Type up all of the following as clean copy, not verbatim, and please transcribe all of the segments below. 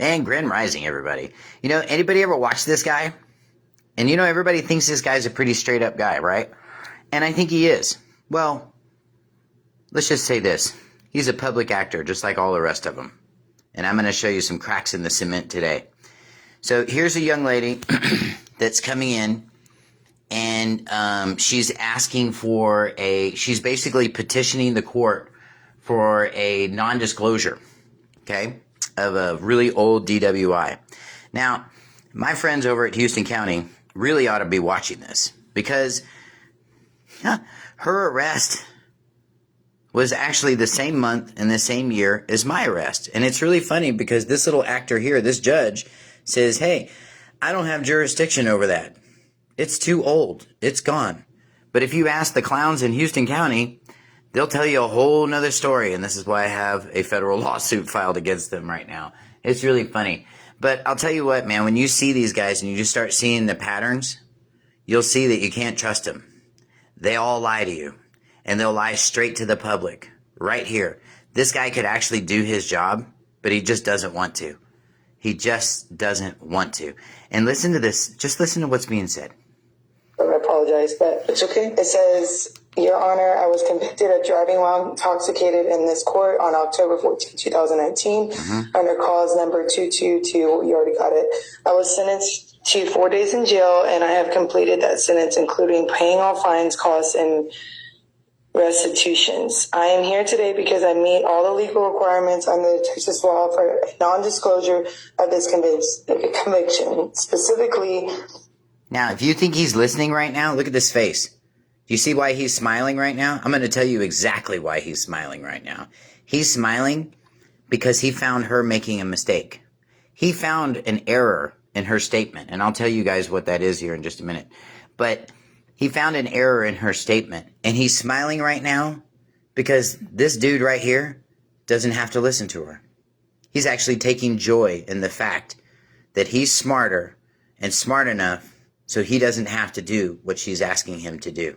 Man, Grand Rising, everybody. You know, anybody ever watch this guy? And you know, everybody thinks this guy's a pretty straight up guy, right? And I think he is. Well, let's just say this. He's a public actor, just like all the rest of them. And I'm going to show you some cracks in the cement today. So here's a young lady that's coming in, and she's asking for she's basically petitioning the court for a non-disclosure, okay, of a really old DWI. Now, my friends over at Houston County really ought to be watching this, because her arrest was actually the same month and the same year as my arrest. And it's really funny because this little actor here, this judge, says, hey, I don't have jurisdiction over that. It's too old. It's gone. But if you ask the clowns in Houston County, they'll tell you a whole nother story. And this is why I have a federal lawsuit filed against them right now. It's really funny. But I'll tell you what, man, when you see these guys and you just start seeing the patterns, you'll see that you can't trust them. They all lie to you. And they'll lie straight to the public, right here. This guy could actually do his job, but he just doesn't want to. He just doesn't want to. And listen to this. Just listen to what's being said. I apologize, but it's okay. It says, Your Honor, I was convicted of driving while intoxicated in this court on October 14, 2019, under cause number 222. You already got it. I was sentenced to 4 days in jail, and I have completed that sentence, including paying all fines, costs, and restitutions. I am here today because I meet all the legal requirements under the Texas law for a non-disclosure of this conviction. Specifically, now, if you think he's listening right now, look at this face. Do you see why he's smiling right now? I'm going to tell you exactly why he's smiling right now. He's smiling because he found her making a mistake. He found an error in her statement, and I'll tell you guys what that is here in just a minute. But he found an error in her statement, and he's smiling right now because this dude right here doesn't have to listen to her. He's actually taking joy in the fact that he's smarter and smart enough so he doesn't have to do what she's asking him to do.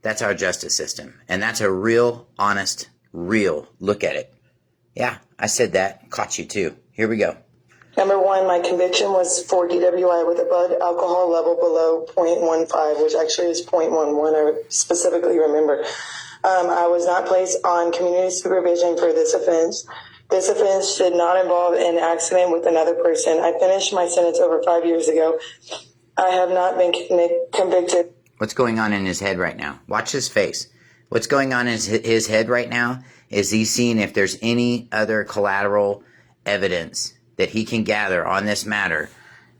That's our justice system, and that's a real, honest, real look at it. Yeah, I said that. Caught you too. Here we go. Number one, my conviction was for DWI with a blood alcohol level below 0.15, which actually is 0.11. I specifically remember. I was not placed on community supervision for this offense. This offense did not involve an accident with another person. I finished my sentence over 5 years ago. I have not been convicted. What's going on in his head right now? Watch his face. What's going on in his head right now is he's seeing if there's any other collateral evidence that he can gather on this matter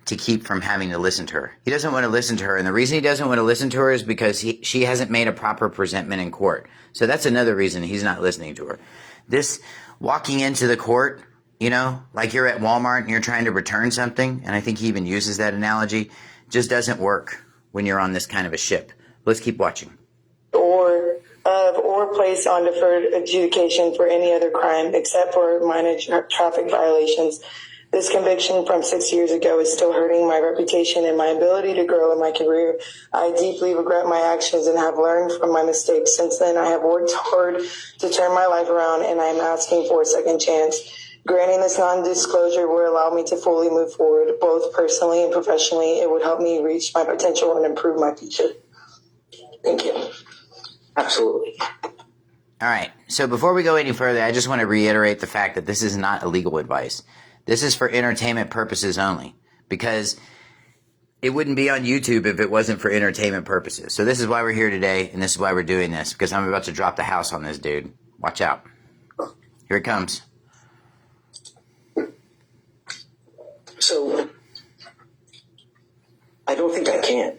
to keep from having to listen to her. He doesn't want to listen to her, and the reason he doesn't want to listen to her is because she hasn't made a proper presentment in court. So that's another reason he's not listening to her. This walking into the court, you know, like you're at Walmart and you're trying to return something, and I think he even uses that analogy, just doesn't work when you're on this kind of a ship. Let's keep watching. Or placed on deferred adjudication for any other crime except for minor traffic violations. This conviction from 6 years ago is still hurting my reputation and my ability to grow in my career. I deeply regret my actions and have learned from my mistakes. Since then, I have worked hard to turn my life around, and I am asking for a second chance. Granting this non-disclosure will allow me to fully move forward, both personally and professionally. It would help me reach my potential and improve my future. Thank you. Absolutely. All right. So before we go any further, I just want to reiterate the fact that this is not illegal advice. This is for entertainment purposes only, because it wouldn't be on YouTube if it wasn't for entertainment purposes. So this is why we're here today, and this is why we're doing this, because I'm about to drop the house on this dude. Watch out. Here it comes. So, I don't think I can.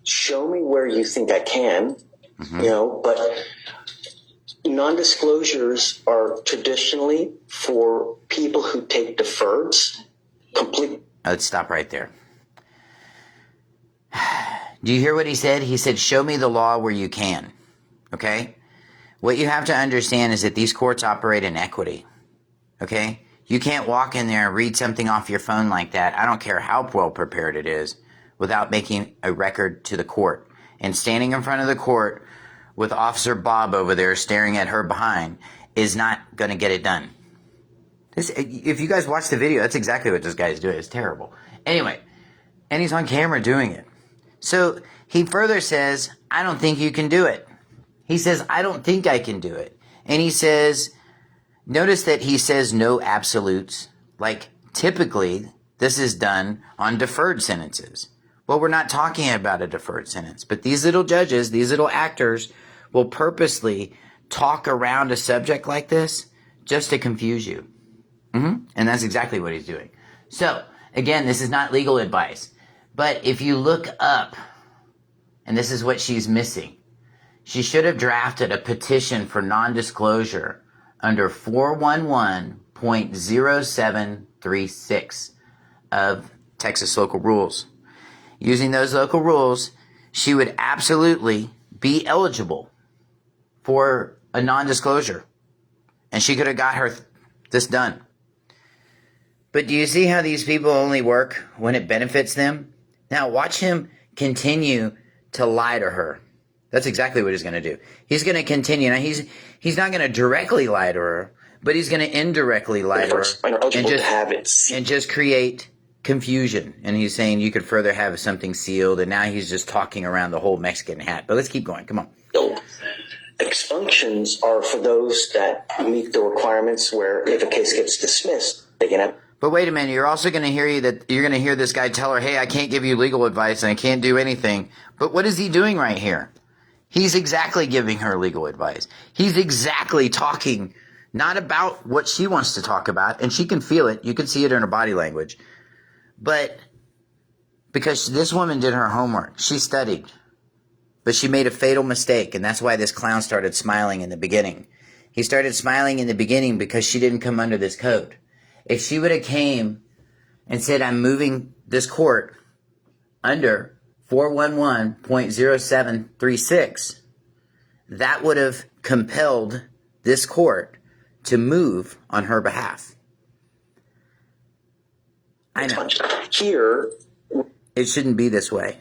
Show me where you think I can, you know, but non-disclosures are traditionally for people who take deferreds. Let's stop right there. Do you hear what he said? He said, show me the law where you can. Okay? What you have to understand is that these courts operate in equity. Okay? You can't walk in there and read something off your phone like that. I don't care how well prepared it is, without making a record to the court. And standing in front of the court with Officer Bob over there staring at her behind is not going to get it done. If you guys watch the video, that's exactly what this guy's doing. It's terrible. Anyway, and he's on camera doing it. So he further says, I don't think you can do it. He says, I don't think I can do it. And he says, notice that he says no absolutes. Like typically this is done on deferred sentences. Well, we're not talking about a deferred sentence, but these little judges, these little actors will purposely talk around a subject like this just to confuse you. And that's exactly what he's doing. So again, this is not legal advice, but if you look up, and this is what she's missing, she should have drafted a petition for non-disclosure under 411.0736 of Texas local rules. Using those local rules, she would absolutely be eligible for a non-disclosure. And she could have got this done. But do you see how these people only work when it benefits them? Now watch him continue to lie to her. That's exactly what he's going to do. He's going to continue. Now he's not going to directly lie to her, but he's going to indirectly lie to her and just create confusion. And he's saying you could further have something sealed, and now he's just talking around the whole Mexican hat. But let's keep going. Come on. Expunctions are for those that meet the requirements where if a case gets dismissed, they can have. But wait a minute, you're also going to hear this guy tell her, hey, I can't give you legal advice and I can't do anything. But what is he doing right here? He's exactly giving her legal advice. He's exactly talking not about what she wants to talk about, and she can feel it. You can see it in her body language. But because this woman did her homework, she studied, but she made a fatal mistake, and that's why this clown started smiling in the beginning. He started smiling in the beginning because she didn't come under this code. If she would have came and said, I'm moving this court under 411.0736, that would have compelled this court to move on her behalf. I know. Here, it shouldn't be this way,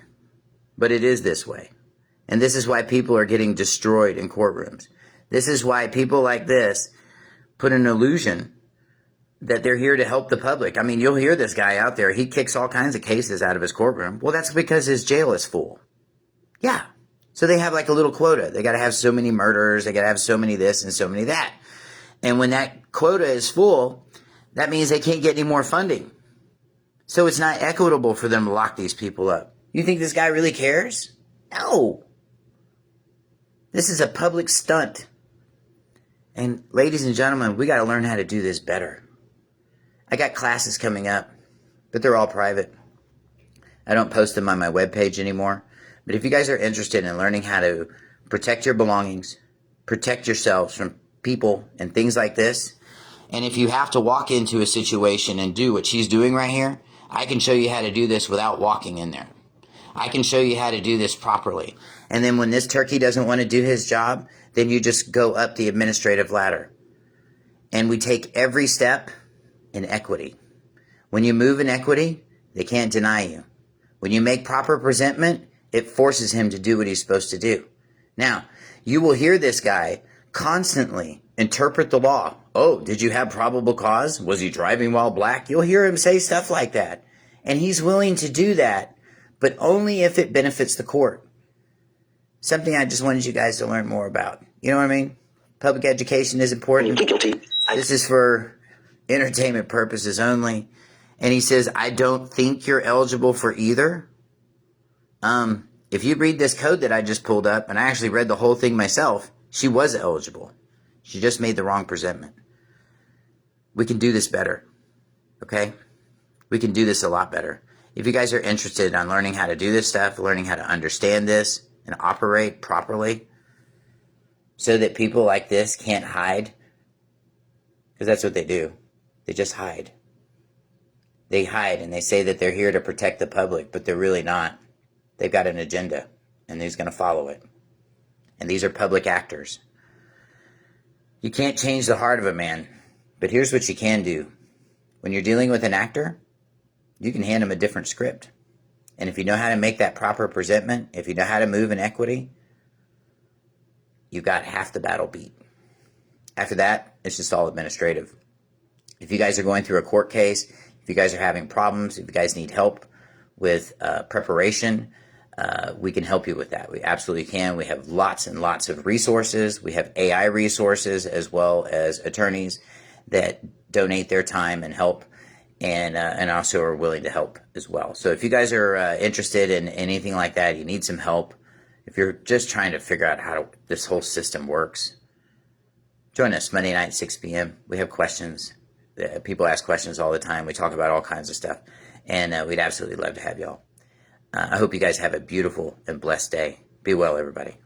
but it is this way. And this is why people are getting destroyed in courtrooms. This is why people like this put an illusion that they're here to help the public. I mean, you'll hear this guy out there. He kicks all kinds of cases out of his courtroom. Well, that's because his jail is full. Yeah. So they have like a little quota. They got to have so many murders. They got to have so many this and so many that. And when that quota is full, that means they can't get any more funding. So it's not equitable for them to lock these people up. You think this guy really cares? No. This is a public stunt. And ladies and gentlemen, we got to learn how to do this better. I got classes coming up, but they're all private. I don't post them on my webpage anymore. But if you guys are interested in learning how to protect your belongings, protect yourselves from people and things like this, and if you have to walk into a situation and do what she's doing right here, I can show you how to do this without walking in there. I can show you how to do this properly. And then when this turkey doesn't want to do his job, then you just go up the administrative ladder. And we take every step in equity. When you move in equity, they can't deny you. When you make proper presentment, it forces him to do what he's supposed to do. Now, you will hear this guy constantly interpret the law. Oh, did you have probable cause? Was he driving while black? You'll hear him say stuff like that. And he's willing to do that, but only if it benefits the court. Something I just wanted you guys to learn more about. You know what I mean? Public education is important. This is for entertainment purposes only. And he says, I don't think you're eligible for either. If you read this code that I just pulled up, and I actually read the whole thing myself, she was eligible. She just made the wrong presentment. We can do this better. Okay? We can do this a lot better. If you guys are interested in learning how to do this stuff, learning how to understand this and operate properly so that people like this can't hide, because that's what they do. They just hide. They hide and they say that they're here to protect the public, but they're really not. They've got an agenda, and he's going to follow it. And these are public actors. You can't change the heart of a man, but here's what you can do. When you're dealing with an actor, you can hand him a different script. And if you know how to make that proper presentment, if you know how to move in equity, you've got half the battle beat. After that, it's just all administrative. If you guys are going through a court case, if you guys are having problems, if you guys need help with preparation, we can help you with that. We absolutely can. We have lots and lots of resources. We have AI resources as well as attorneys that donate their time and help, and also are willing to help as well. So if you guys are interested in anything like that, you need some help, if you're just trying to figure out how this whole system works, join us Monday night, 6 p.m. We have questions. People ask questions all the time. We talk about all kinds of stuff, and we'd absolutely love to have y'all. I hope you guys have a beautiful and blessed day. Be well, everybody.